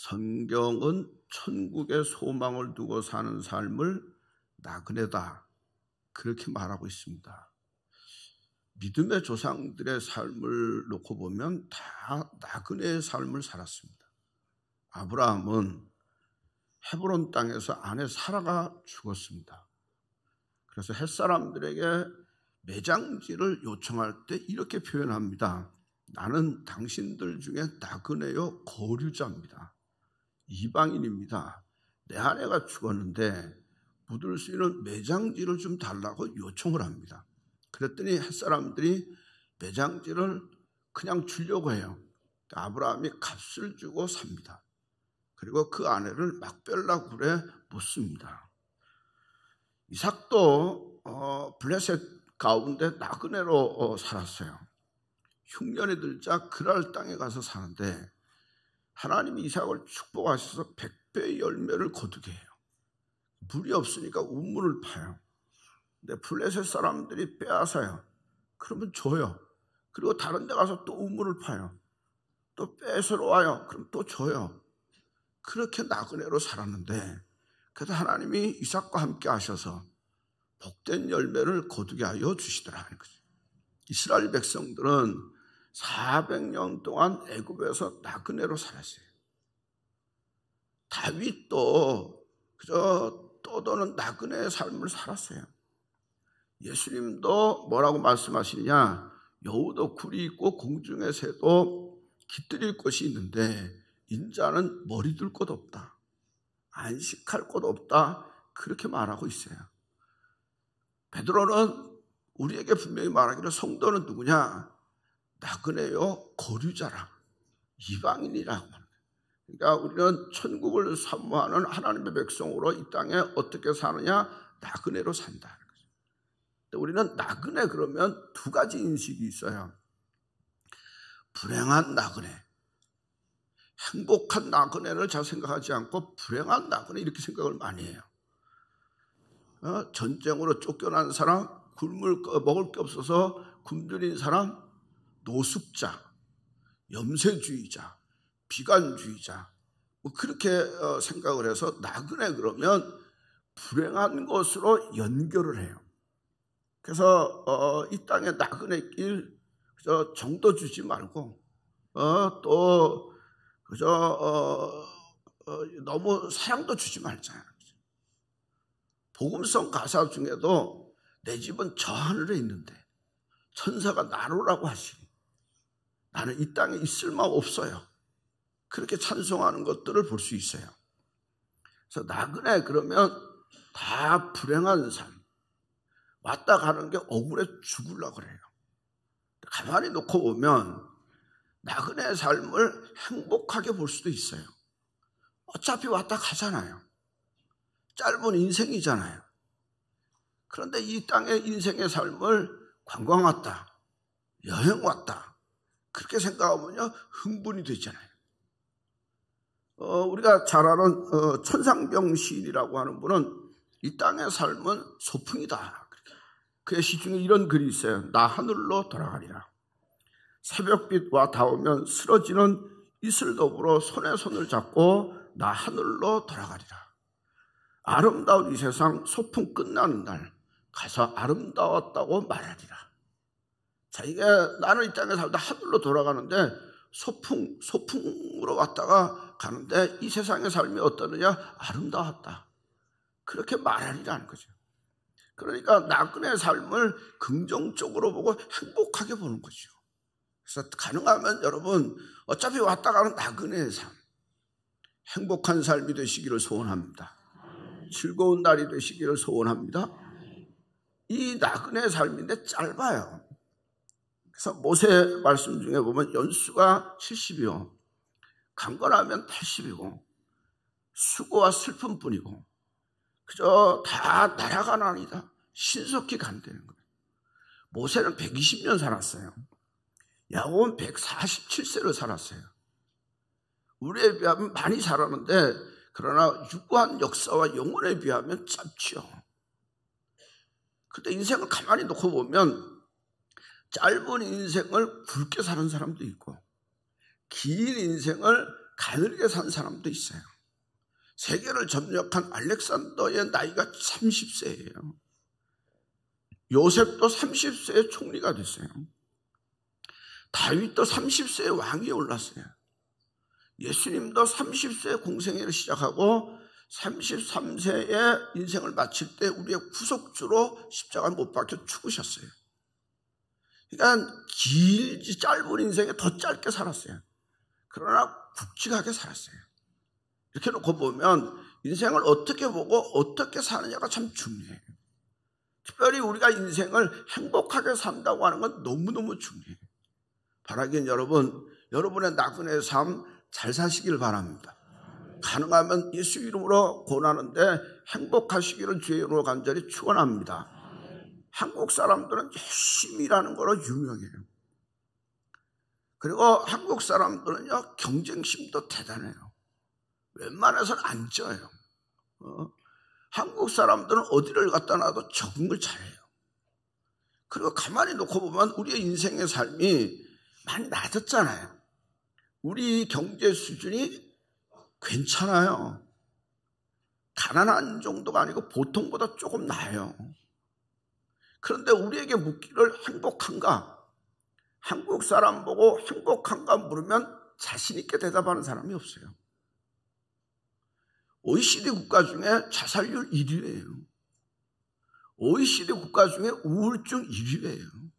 성경은 천국의 소망을 두고 사는 삶을 나그네다, 그렇게 말하고 있습니다. 믿음의 조상들의 삶을 놓고 보면 다 나그네의 삶을 살았습니다. 아브라함은 헤브론 땅에서 아내 사라가 죽었습니다. 그래서 햇사람들에게 매장지를 요청할 때 이렇게 표현합니다. 나는 당신들 중에 나그네요 거류자입니다. 이방인입니다. 내 아내가 죽었는데 묻을 수 있는 매장지를 좀 달라고 요청을 합니다. 그랬더니 햇사람들이 매장지를 그냥 주려고 해요. 아브라함이 값을 주고 삽니다. 그리고 그 아내를 막벨라 굴에 묻습니다. 이삭도 블레셋 가운데 나그네로 살았어요. 흉년이 들자 그랄 땅에 가서 사는데 하나님이 이삭을 축복하셔서 100배의 열매를 거두게 해요. 물이 없으니까 우물을 파요. 근데 블레셋 사람들이 빼앗아요. 그러면 줘요. 그리고 다른 데 가서 또 우물을 파요. 또 뺏으러 와요. 그럼 또 줘요. 그렇게 나그네로 살았는데 그래도 하나님이 이삭과 함께 하셔서 복된 열매를 거두게 하여 주시더라 하는 거죠. 이스라엘 백성들은 400년 동안 애굽에서 나그네로 살았어요. 다윗도 그저 떠도는 나그네의 삶을 살았어요. 예수님도 뭐라고 말씀하시느냐, 여우도 굴이 있고 공중의 새도 깃들일 곳이 있는데 인자는 머리 둘 곳 없다, 안식할 곳 없다, 그렇게 말하고 있어요. 베드로는 우리에게 분명히 말하기를 성도는 누구냐, 나그네요 거류자라, 이방인이라고 하는 거예요. 그러니까 우리는 천국을 사모하는 하나님의 백성으로 이 땅에 어떻게 사느냐, 나그네로 산다 하는 거죠. 우리는 나그네 그러면 두 가지 인식이 있어요. 불행한 나그네, 행복한 나그네를 잘 생각하지 않고 불행한 나그네 이렇게 생각을 많이 해요. 전쟁으로 쫓겨난 사람, 먹을 게 없어서 굶주린 사람, 노숙자, 염세주의자, 비관주의자, 그렇게 생각을 해서 나그네 그러면 불행한 것으로 연결을 해요. 그래서 이 땅에 나그네 길 그저 정도 주지 말고 또 그저 너무 사랑도 주지 말자. 복음성 가사 중에도 내 집은 저 하늘에 있는데 천사가 나로라고 하시니 나는 이 땅에 있을 마음 없어요. 그렇게 찬송하는 것들을 볼 수 있어요. 그래서 나그네 그러면 다 불행한 삶, 왔다 가는 게 억울해 죽으려고 그래요. 가만히 놓고 보면 나그네 삶을 행복하게 볼 수도 있어요. 어차피 왔다 가잖아요. 짧은 인생이잖아요. 그런데 이 땅의 인생의 삶을 관광 왔다, 여행 왔다, 그렇게 생각하면요 흥분이 되잖아요. 우리가 잘 아는 천상병 시인이라고 하는 분은 이 땅의 삶은 소풍이다. 그의 시 중에 이런 글이 있어요. 나 하늘로 돌아가리라. 새벽빛과 닿으면 쓰러지는 이슬더불어 손에 손을 잡고 나 하늘로 돌아가리라. 아름다운 이 세상 소풍 끝나는 날 가서 아름다웠다고 말하리라. 자, 이게 나는 이 땅에 살다 하늘로 돌아가는데 소풍으로 왔다가 가는데 이 세상의 삶이 어떠느냐? 아름다웠다. 그렇게 말하리라는 거죠. 그러니까 나그네의 삶을 긍정적으로 보고 행복하게 보는 거죠. 그래서 가능하면 여러분 어차피 왔다 가는 나그네의 삶, 행복한 삶이 되시기를 소원합니다. 즐거운 날이 되시기를 소원합니다. 이 나그네의 삶인데 짧아요. 그래서 모세 말씀 중에 보면 연수가 70이요, 강건하면 80이고 수고와 슬픔뿐이고 그저 다 날아가는 아니다, 신속히 간다는 거예요. 모세는 120년 살았어요. 야곱은 147세를 살았어요. 우리에 비하면 많이 살았는데 그러나 유구한 역사와 영혼에 비하면 짧지요. 그런데 인생을 가만히 놓고 보면 짧은 인생을 굵게 사는 사람도 있고 긴 인생을 가늘게 산 사람도 있어요. 세계를 점령한 알렉산더의 나이가 30세예요. 요셉도 30세에 총리가 됐어요. 다윗도 30세에 왕이 올랐어요. 예수님도 30세에 공생애를 시작하고 33세에 인생을 마칠 때 우리의 구속주로 십자가에 못 박혀 죽으셨어요. 그러니까 길지 짧은 인생에 더 짧게 살았어요. 그러나 굵직하게 살았어요. 이렇게 놓고 보면 인생을 어떻게 보고 어떻게 사느냐가 참 중요해요. 특별히 우리가 인생을 행복하게 산다고 하는 건 너무너무 중요해요. 바라기는 여러분의 나그네 삶 잘 사시길 바랍니다. 가능하면 예수 이름으로 권하는데 행복하시기를 주의 이름으로 간절히 축원합니다. 한국 사람들은 열심히 일하는 거로 유명해요. 그리고 한국 사람들은요, 경쟁심도 대단해요. 웬만해서는 안 져요. 한국 사람들은 어디를 갖다 놔도 적응을 잘해요. 그리고 가만히 놓고 보면 우리의 인생의 삶이 많이 낮았잖아요. 우리 경제 수준이 괜찮아요. 가난한 정도가 아니고 보통보다 조금 나아요. 그런데 우리에게 묻기를 행복한가? 한국 사람 보고 행복한가 물으면 자신 있게 대답하는 사람이 없어요. OECD 국가 중에 자살률 1위예요. OECD 국가 중에 우울증 1위예요.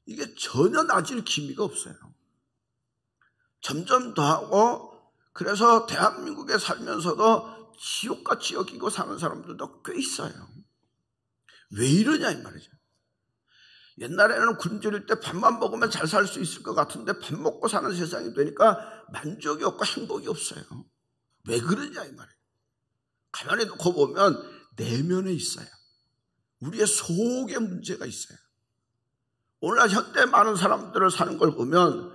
이게 전혀 낮을 기미가 없어요. 점점 더하고 그래서 대한민국에 살면서도 지옥같이 여기고 사는 사람들도 꽤 있어요. 왜 이러냐 이 말이죠. 옛날에는 굶주릴 때 밥만 먹으면 잘 살 수 있을 것 같은데 밥 먹고 사는 세상이 되니까 만족이 없고 행복이 없어요. 왜 그러냐 이 말이에요. 가만히 놓고 보면 내면에 있어요. 우리의 속에 문제가 있어요. 오늘날 현대 많은 사람들을 사는 걸 보면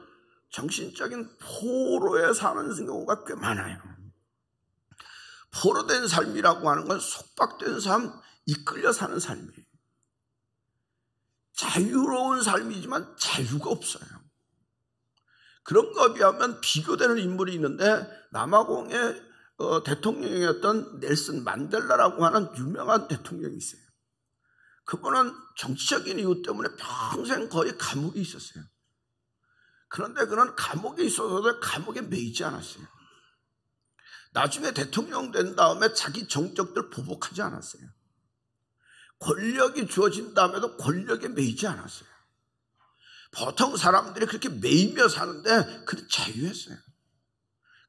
정신적인 포로에 사는 경우가 꽤 많아요. 포로된 삶이라고 하는 건 속박된 삶, 이끌려 사는 삶이에요. 자유로운 삶이지만 자유가 없어요. 그런 거에 비하면 비교되는 인물이 있는데 남아공의 대통령이었던 넬슨 만델라라고 하는 유명한 대통령이 있어요. 그분은 정치적인 이유 때문에 평생 거의 감옥에 있었어요. 그런데 그는 감옥에 있어서도 감옥에 매이지 않았어요. 나중에 대통령 된 다음에 자기 정적들 보복하지 않았어요. 권력이 주어진 다음에도 권력에 매이지 않았어요. 보통 사람들이 그렇게 매이며 사는데 그는 자유했어요.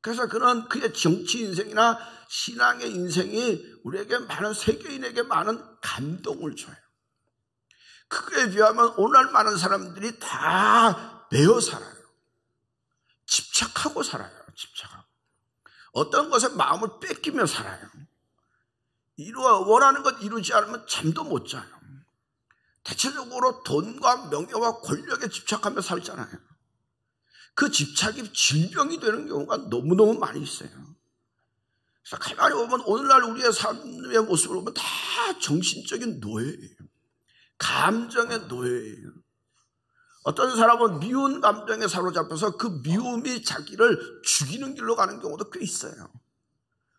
그래서 그는 그의 정치 인생이나 신앙의 인생이 우리에게 많은 세계인에게 많은 감동을 줘요. 그거에 비하면 오늘 많은 사람들이 다 매여 살아요. 집착하고 살아요. 집착하고. 어떤 것에 마음을 뺏기며 살아요. 원하는 것 이루지 않으면 잠도 못 자요. 대체적으로 돈과 명예와 권력에 집착하며 살잖아요. 그 집착이 질병이 되는 경우가 너무너무 많이 있어요. 그래서 가만히 보면 오늘날 우리의 삶의 모습을 보면 다 정신적인 노예예요. 감정의 노예예요. 어떤 사람은 미운 감정에 사로잡혀서 그 미움이 자기를 죽이는 길로 가는 경우도 꽤 있어요.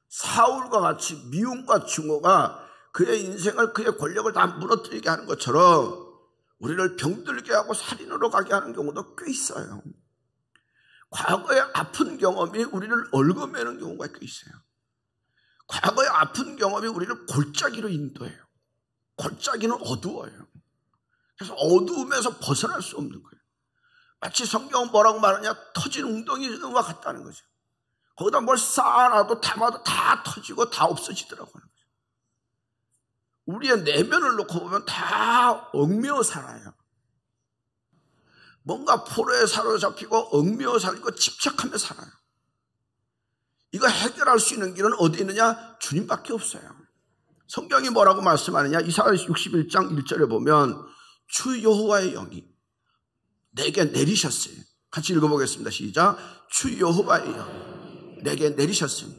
사울과 같이 미움과 증오가 그의 인생을, 그의 권력을 다 무너뜨리게 하는 것처럼 우리를 병들게 하고 살인으로 가게 하는 경우도 꽤 있어요. 과거의 아픈 경험이 우리를 얽어매는 경우가 꽤 있어요. 과거의 아픈 경험이 우리를 골짜기로 인도해요. 골짜기는 어두워요. 그래서 어두움에서 벗어날 수 없는 거예요. 마치 성경은 뭐라고 말하냐? 터진 웅덩이와 같다는 거죠. 거기다 뭘 쌓아놔도 담아도 다 터지고 다 없어지더라고요. 우리의 내면을 놓고 보면 다 얽매어 살아요. 뭔가 포로에 사로잡히고 얽매어 살고 집착하며 살아요. 이거 해결할 수 있는 길은 어디 있느냐? 주님밖에 없어요. 성경이 뭐라고 말씀하느냐? 이사야 61장 1절에 보면 주 여호와의 영이 내게 내리셨어요. 같이 읽어보겠습니다. 시작. 주 여호와의 영이 내게 내리셨으니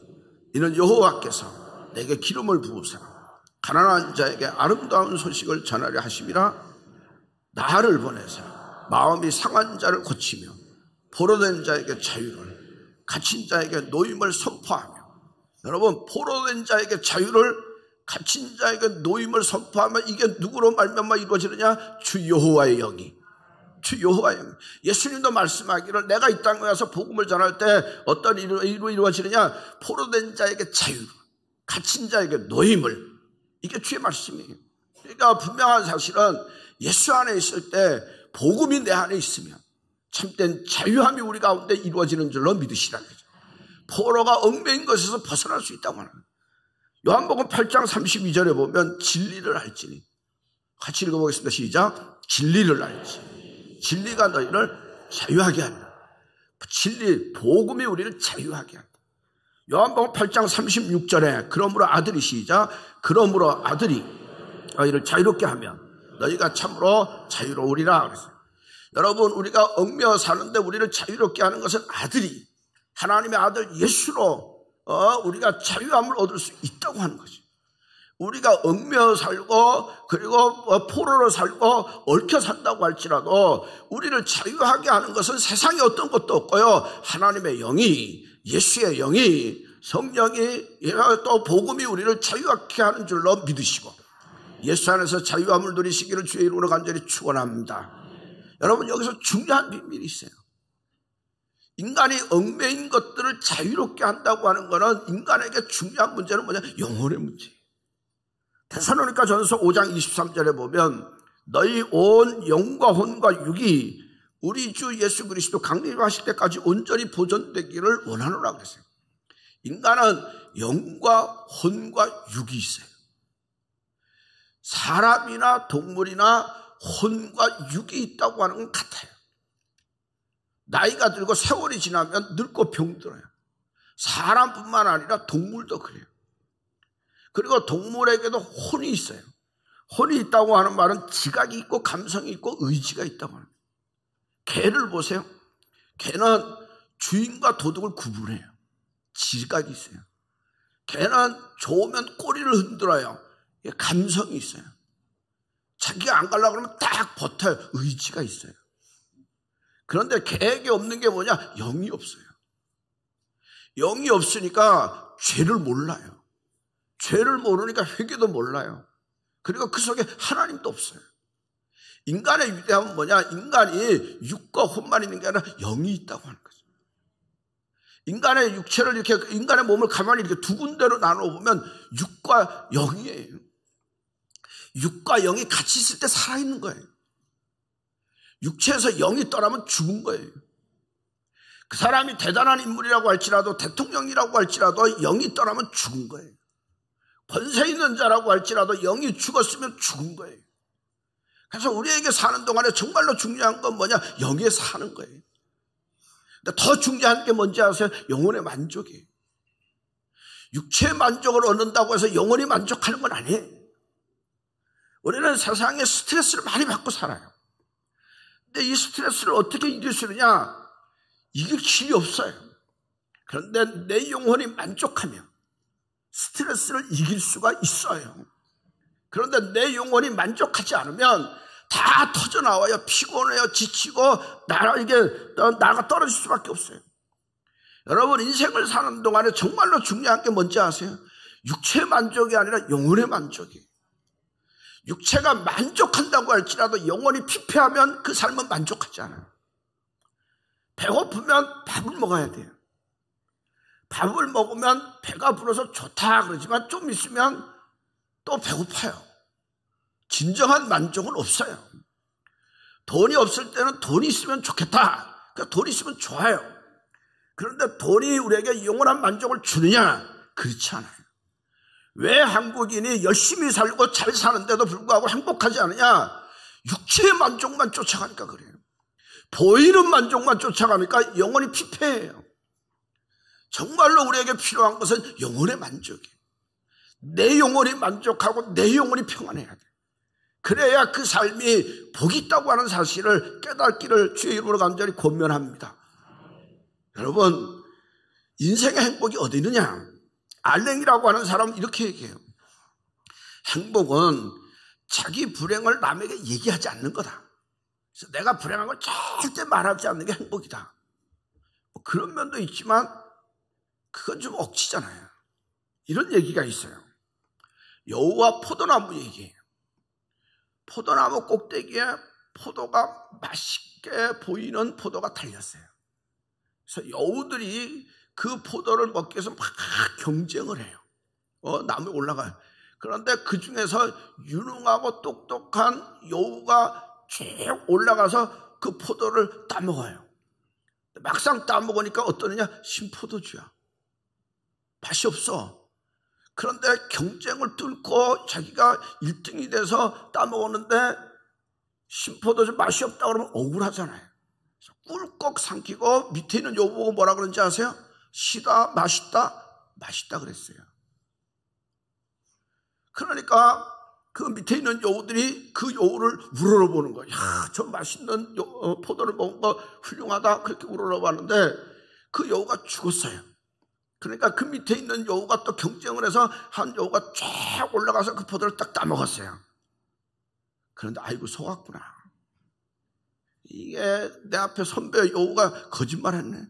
이는 여호와께서 내게 기름을 부으사 가난한 자에게 아름다운 소식을 전하려 하심이라. 나를 보내사 마음이 상한 자를 고치며 포로된 자에게 자유를 갇힌 자에게 노임을 선포하며, 여러분 포로된 자에게 자유를, 갇힌 자에게 노임을 선포하면 이게 누구로 말미암아 이루어지느냐? 주 여호와의 영이. 주 여호와의 영. 예수님도 말씀하기를 내가 이 땅에 와서 복음을 전할 때 어떤 일로 이루어지느냐? 포로된 자에게 자유, 갇힌 자에게 노임을. 이게 주의 말씀이에요. 그러니까 분명한 사실은 예수 안에 있을 때, 복음이 내 안에 있으면 참된 자유함이 우리 가운데 이루어지는 줄로 믿으시라는 거죠. 포로가 얽매인 것에서 벗어날 수 있다고 하는 거예요. 요한복음 8장 32절에 보면 진리를 알지니, 같이 읽어보겠습니다. 시작. 진리를 알지. 진리가 너희를 자유하게 하리라. 진리, 복음이 우리를 자유하게 한다. 요한복음 8장 36절에 그러므로 아들이, 시작. 그러므로 아들이 너희를 자유롭게 하면 너희가 참으로 자유로우리라 그랬어요. 여러분, 우리가 얽매여 사는데 우리를 자유롭게 하는 것은 아들이, 하나님의 아들 예수로 우리가 자유함을 얻을 수 있다고 하는 거죠. 우리가 얽매여 살고 그리고 포로로 살고 얽혀 산다고 할지라도 우리를 자유하게 하는 것은 세상에 어떤 것도 없고요, 하나님의 영이, 예수의 영이, 성령이, 또 복음이 우리를 자유하게 하는 줄로 믿으시고 예수 안에서 자유함을 누리시기를 주의 이름으로 간절히 축원합니다. 여러분, 여기서 중요한 비밀이 있어요. 인간이 얽매인 것들을 자유롭게 한다고 하는 것은 인간에게 중요한 문제는 뭐냐? 영혼의 문제예요. 데살로니가 전서 5장 23절에 보면 너희 온 영과 혼과 육이 우리 주 예수 그리스도 강림하실 때까지 온전히 보존되기를 원하노라 그랬어요. 인간은 영과 혼과 육이 있어요. 사람이나 동물이나 혼과 육이 있다고 하는 건 같아요. 나이가 들고 세월이 지나면 늙고 병들어요. 사람뿐만 아니라 동물도 그래요. 그리고 동물에게도 혼이 있어요. 혼이 있다고 하는 말은 지각이 있고 감성이 있고 의지가 있다고 합니다. 개를 보세요. 개는 주인과 도둑을 구분해요. 지각이 있어요. 개는 좋으면 꼬리를 흔들어요. 감성이 있어요. 자기가 안 가려고 그러면 딱 버텨요. 의지가 있어요. 그런데 개에게 없는 게 뭐냐? 영이 없어요. 영이 없으니까 죄를 몰라요. 죄를 모르니까 회개도 몰라요. 그리고 그 속에 하나님도 없어요. 인간의 위대함은 뭐냐? 인간이 육과 혼만 있는 게 아니라 영이 있다고 하는 거죠. 인간의 육체를 이렇게, 인간의 몸을 가만히 이렇게 두 군데로 나눠보면 육과 영이에요. 육과 영이 같이 있을 때 살아있는 거예요. 육체에서 영이 떠나면 죽은 거예요. 그 사람이 대단한 인물이라고 할지라도, 대통령이라고 할지라도 영이 떠나면 죽은 거예요. 권세 있는 자라고 할지라도 영이 죽었으면 죽은 거예요. 그래서 우리에게 사는 동안에 정말로 중요한 건 뭐냐? 영에 사는 거예요. 근데 더 중요한 게 뭔지 아세요? 영혼의 만족이에요. 육체의 만족을 얻는다고 해서 영혼이 만족하는 건 아니에요. 우리는 세상에 스트레스를 많이 받고 살아요. 근데 이 스트레스를 어떻게 이길 수 있느냐? 이길 길이 없어요. 그런데 내 영혼이 만족하면 스트레스를 이길 수가 있어요. 그런데 내 영혼이 만족하지 않으면 다 터져나와요. 피곤해요. 지치고 나가 떨어질 수밖에 없어요. 여러분, 인생을 사는 동안에 정말로 중요한 게 뭔지 아세요? 육체의 만족이 아니라 영혼의 만족이에요. 육체가 만족한다고 할지라도 영혼이 피폐하면 그 삶은 만족하지 않아요. 배고프면 밥을 먹어야 돼요. 밥을 먹으면 배가 불어서 좋다 그러지만 좀 있으면 또 배고파요. 진정한 만족은 없어요. 돈이 없을 때는 돈이 있으면 좋겠다. 그러니까 돈이 있으면 좋아요. 그런데 돈이 우리에게 영원한 만족을 주느냐? 그렇지 않아요. 왜 한국인이 열심히 살고 잘 사는데도 불구하고 행복하지 않느냐? 육체의 만족만 쫓아가니까 그래요. 보이는 만족만 쫓아가니까 영혼이 피폐해요. 정말로 우리에게 필요한 것은 영혼의 만족이에요. 내 영혼이 만족하고 내 영혼이 평안해야 돼요. 그래야 그 삶이 복이 있다고 하는 사실을 깨닫기를 주의 이름으로 간절히 권면합니다. 여러분, 인생의 행복이 어디 있느냐? 알랭이라고 하는 사람은 이렇게 얘기해요. 행복은 자기 불행을 남에게 얘기하지 않는 거다. 그래서 내가 불행한 걸 절대 말하지 않는 게 행복이다. 그런 면도 있지만 그건 좀 억지잖아요. 이런 얘기가 있어요. 여우와 포도나무 얘기예요. 포도나무 꼭대기에 포도가 맛있게 보이는 포도가 달렸어요. 그래서 여우들이 그 포도를 먹기 위해서 막 경쟁을 해요. 나무에 올라가요. 그런데 그 중에서 유능하고 똑똑한 여우가 쭉 올라가서 그 포도를 따먹어요. 막상 따먹으니까 어떠느냐? 신포도주야. 맛이 없어. 그런데 경쟁을 뚫고 자기가 1등이 돼서 따먹었는데 신포도주 맛이 없다 그러면 억울하잖아요. 꿀꺽 삼키고 밑에 있는 여우 보고 뭐라 그런지 아세요? 시다, 맛있다, 맛있다 그랬어요. 그러니까 그 밑에 있는 여우들이 그 여우를 우러러보는 거예요. 야, 저 맛있는 포도를 먹은 거 훌륭하다 그렇게 우러러봤는데 그 여우가 죽었어요. 그러니까 그 밑에 있는 여우가 또 경쟁을 해서 한 여우가 쫙 올라가서 그 포도를 딱 따먹었어요. 그런데 아이고 속았구나. 이게 내 앞에 선배 여우가 거짓말했네.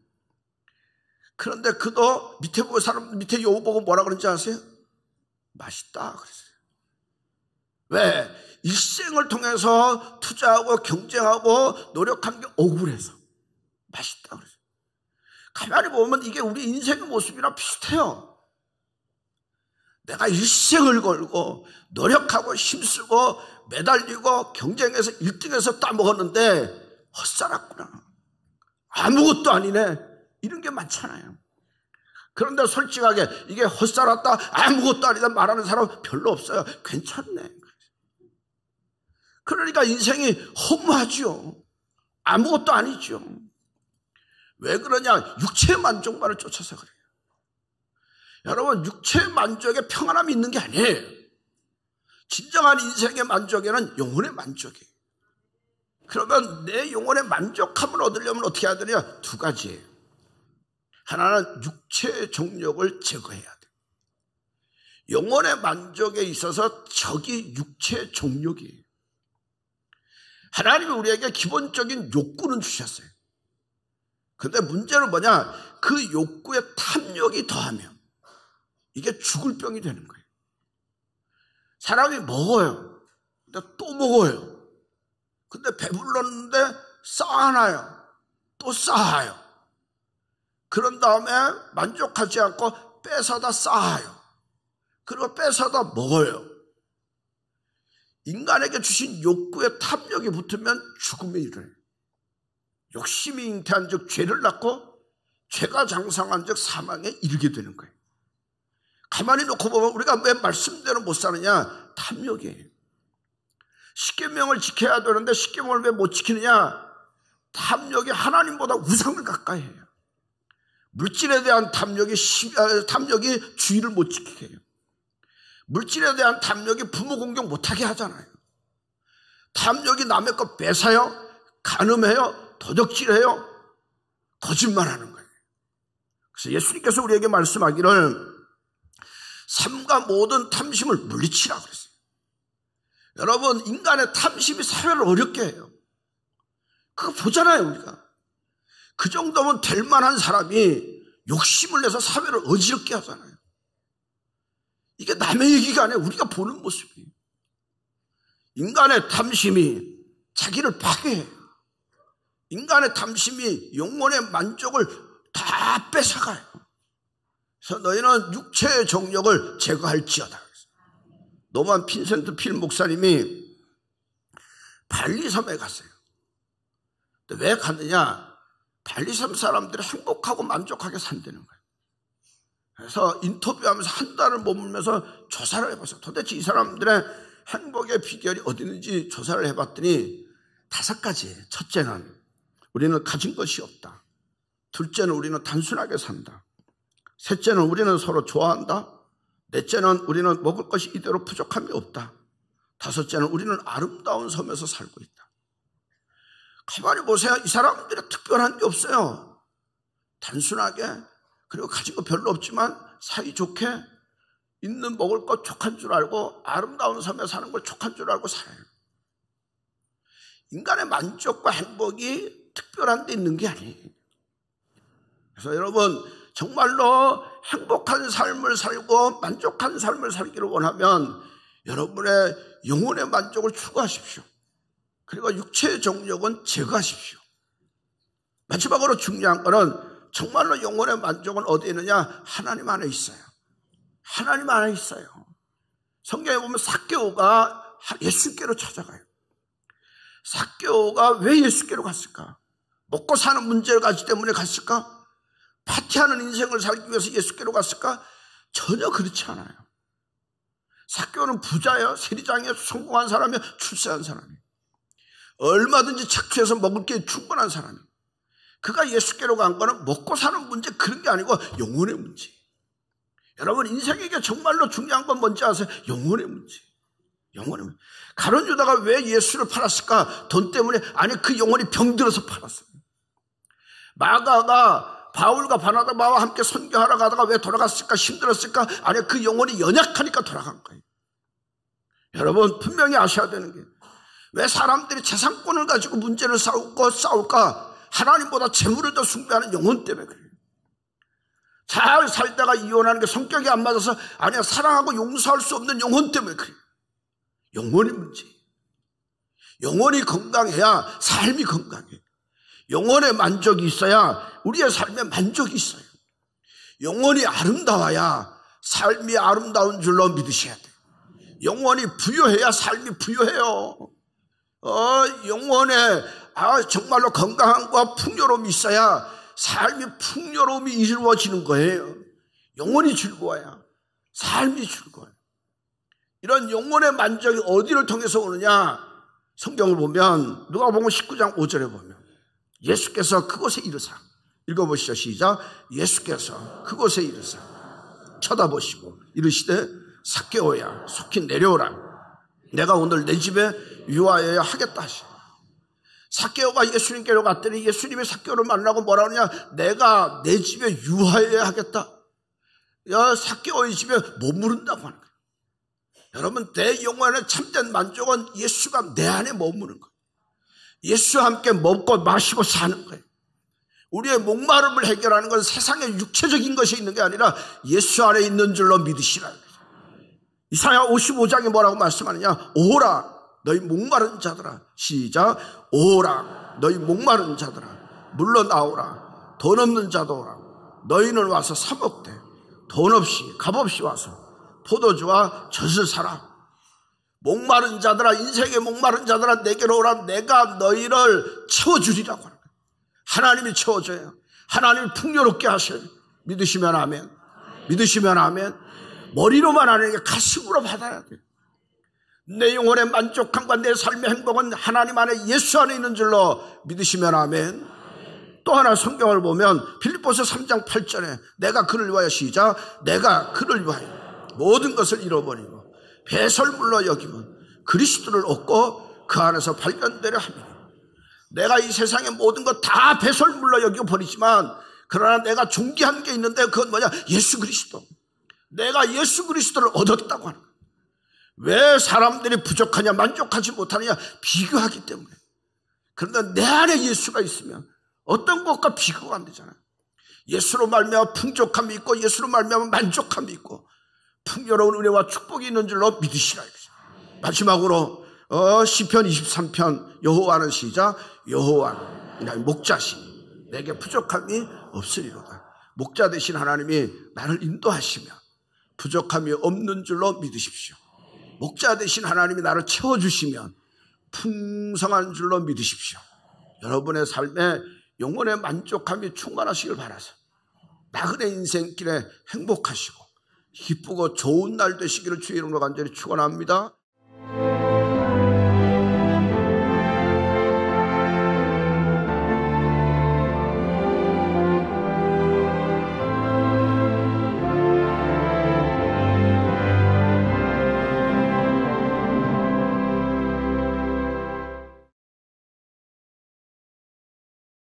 그런데 그도 밑에 보고 사람 밑에 여우 보고 뭐라 그런지 아세요? 맛있다 그랬어요. 왜? 일생을 통해서 투자하고 경쟁하고 노력한 게 억울해서 맛있다 그랬어요. 가만히 보면 이게 우리 인생의 모습이랑 비슷해요. 내가 일생을 걸고 노력하고 힘쓰고 매달리고 경쟁해서 1등해서 따먹었는데 헛살았구나. 아무것도 아니네. 이런 게 많잖아요. 그런데 솔직하게 이게 헛살았다 아무것도 아니다 말하는 사람 별로 없어요. 괜찮네. 그러니까 인생이 허무하죠. 아무것도 아니죠. 왜 그러냐? 육체의 만족만을 쫓아서 그래요. 여러분, 육체의 만족에 평안함이 있는 게 아니에요. 진정한 인생의 만족에는 영혼의 만족이에요. 그러면 내 영혼의 만족함을 얻으려면 어떻게 해야 되냐? 두 가지예요. 하나는 육체의 정욕을 제거해야 돼요. 영혼의 만족에 있어서 적이 육체의 정욕이에요. 하나님이 우리에게 기본적인 욕구는 주셨어요. 그런데 문제는 뭐냐? 그 욕구에 탐욕이 더하면 이게 죽을 병이 되는 거예요. 사람이 먹어요. 근데 또 먹어요. 근데 배불렀는데 쌓아놔요. 또 쌓아요. 그런 다음에 만족하지 않고 뺏어다 쌓아요. 그리고 뺏어다 먹어요. 인간에게 주신 욕구에 탐욕이 붙으면 죽음이 일어나요. 욕심이 잉태한 즉 죄를 낳고 죄가 장성한 즉 사망에 이르게 되는 거예요. 가만히 놓고 보면 우리가 왜 말씀대로 못 사느냐? 탐욕이에요. 십계명을 지켜야 되는데 십계명을 왜 못 지키느냐? 탐욕이 하나님보다 우상을 가까이 해요. 물질에 대한 탐욕이 주의를 못 지키게 해요. 물질에 대한 탐욕이 부모 공경 못하게 하잖아요. 탐욕이 남의 것 뺏어요, 간음해요, 도적질해요, 거짓말하는 거예요. 그래서 예수님께서 우리에게 말씀하기를 삼가 모든 탐심을 물리치라 그랬어요. 여러분, 인간의 탐심이 사회를 어렵게 해요. 그거 보잖아요, 우리가. 그 정도면 될 만한 사람이 욕심을 내서 사회를 어지럽게 하잖아요. 이게 남의 얘기가 아니라 우리가 보는 모습이에요. 인간의 탐심이 자기를 파괴해요. 인간의 탐심이 영혼의 만족을 다 뺏어가요. 그래서 너희는 육체의 정욕을 제거할지어다. 노만 빈센트 필 목사님이 발리섬에 갔어요. 근데 왜 갔느냐? 발리섬 사람들이 행복하고 만족하게 산다는 거예요. 그래서 인터뷰하면서 한 달을 머물면서 조사를 해봤어요. 도대체 이 사람들의 행복의 비결이 어디 있는지 조사를 해봤더니 5가지. 첫째는 우리는 가진 것이 없다. 둘째는 우리는 단순하게 산다. 셋째는 우리는 서로 좋아한다. 넷째는 우리는 먹을 것이 이대로 부족함이 없다. 다섯째는 우리는 아름다운 섬에서 살고 있다. 가만히 보세요. 이 사람들이 특별한 게 없어요. 단순하게, 그리고 가진 거 별로 없지만 사이좋게 있는 먹을 것 족한 줄 알고 아름다운 섬에 사는 걸 족한 줄 알고 살아요. 인간의 만족과 행복이 특별한 데 있는 게 아니에요. 그래서 여러분 정말로 행복한 삶을 살고 만족한 삶을 살기를 원하면 여러분의 영혼의 만족을 추구하십시오. 그리고 육체의 정욕은 제거하십시오. 마지막으로 중요한 것은 정말로 영혼의 만족은 어디에 있느냐? 하나님 안에 있어요. 하나님 안에 있어요. 성경에 보면 삭개오가 예수께로 찾아가요. 삭개오가 왜 예수께로 갔을까? 먹고 사는 문제를 가지기 때문에 갔을까? 파티하는 인생을 살기 위해서 예수께로 갔을까? 전혀 그렇지 않아요. 삭개오는 부자예요. 세리장이에요. 성공한 사람이에요. 출세한 사람이에요. 얼마든지 착취해서 먹을 게 충분한 사람이에요. 그가 예수께로 간 거는 먹고 사는 문제 그런 게 아니고 영혼의 문제. 여러분 인생에게 정말로 중요한 건 뭔지 아세요? 영혼의 문제. 영혼의 문제. 가룟 유다가 왜 예수를 팔았을까? 돈 때문에? 아니 그 영혼이 병들어서 팔았어요. 마가가 바울과 바나바와 함께 선교하러 가다가 왜 돌아갔을까? 힘들었을까? 아니 그 영혼이 연약하니까 돌아간 거예요. 여러분 분명히 아셔야 되는 게 왜 사람들이 재산권을 가지고 문제를 싸울까? 하나님보다 재물을 더 숭배하는 영혼 때문에 그래요. 잘 살다가 이혼하는 게 성격이 안 맞아서 아니야 사랑하고 용서할 수 없는 영혼 때문에 그래요. 영혼의 문제. 영혼이 건강해야 삶이 건강해. 영혼의 만족이 있어야 우리의 삶에 만족이 있어요. 영혼이 아름다워야 삶이 아름다운 줄로 믿으셔야 돼요. 영혼이 부유해야 삶이 부유해요. 영혼에 정말로 건강함과 풍요로움이 있어야 삶이 풍요로움이 이루어지는 거예요. 영혼이 즐거워야 삶이 즐거워요. 이런 영혼의 만족이 어디를 통해서 오느냐? 성경을 보면 누가복음 19장 5절에 보면 예수께서 그곳에 이르사 읽어보시죠. 시작. 예수께서 그곳에 이르사 쳐다보시고 이르시되 삭개오야 속히 내려오라. 내가 오늘 내 집에 유하여야 하겠다 하시오. 삭개오가 예수님께로 갔더니 예수님이 삭개오를 만나고 뭐라 하느냐? 내가 내 집에 유하여야 하겠다. 야, 삭개오의 집에 머무른다고 하는 거예요. 여러분 내 영혼의 참된 만족은 예수가 내 안에 머무는 거예요. 예수와 함께 먹고 마시고 사는 거예요. 우리의 목마름을 해결하는 건 세상의 육체적인 것이 있는 게 아니라 예수 안에 있는 줄로 믿으시라는 거죠. 이사야 55장에 뭐라고 말씀하느냐? 오라 너희 목마른 자들아. 시작. 오라 너희 목마른 자들아 물러나오라. 돈 없는 자도 오라. 너희는 와서 사 먹되 돈 없이 값없이 와서 포도주와 젖을 사라. 목마른 자들아 인생의 목마른 자들아 내게로 오라. 내가 너희를 채워주리라고 하는 거예요. 하나님이 채워줘요. 하나님이 풍요롭게 하셔요. 믿으시면 아멘. 믿으시면 아멘. 머리로만 하는 게 가슴으로 받아야 돼요. 내 영혼의 만족함과 내 삶의 행복은 하나님 안에 예수 안에 있는 줄로 믿으시면 아멘. 또 하나 성경을 보면 빌립보서 3장 8절에 내가 그를 위하여 시작. 내가 그를 위하여 모든 것을 잃어버리고 배설물로 여기면 그리스도를 얻고 그 안에서 발견되려 함이니 내가 이 세상의 모든 것 다 배설물로 여기고 버리지만 그러나 내가 존귀한 게 있는데 그건 뭐냐? 예수 그리스도. 내가 예수 그리스도를 얻었다고 하는 거예요. 왜 사람들이 부족하냐 만족하지 못하느냐? 비교하기 때문에. 그런데 내 안에 예수가 있으면 어떤 것과 비교가 안 되잖아요. 예수로 말미암아 풍족함이 있고 예수로 말미암아 만족함이 있고 풍요로운 은혜와 축복이 있는 줄로 믿으시라. 마지막으로 시편 23편 여호와는 시작. 여호와는 나의 목자시니 내게 부족함이 없으리로다. 목자 되신 하나님이 나를 인도하시며 부족함이 없는 줄로 믿으십시오. 목자 되신 하나님이 나를 채워주시면 풍성한 줄로 믿으십시오. 여러분의 삶에 영혼의 만족함이 충만하시길 바라서 나그네 인생길에 행복하시고 기쁘고 좋은 날 되시기를 주의 이름으로 간절히 축원합니다.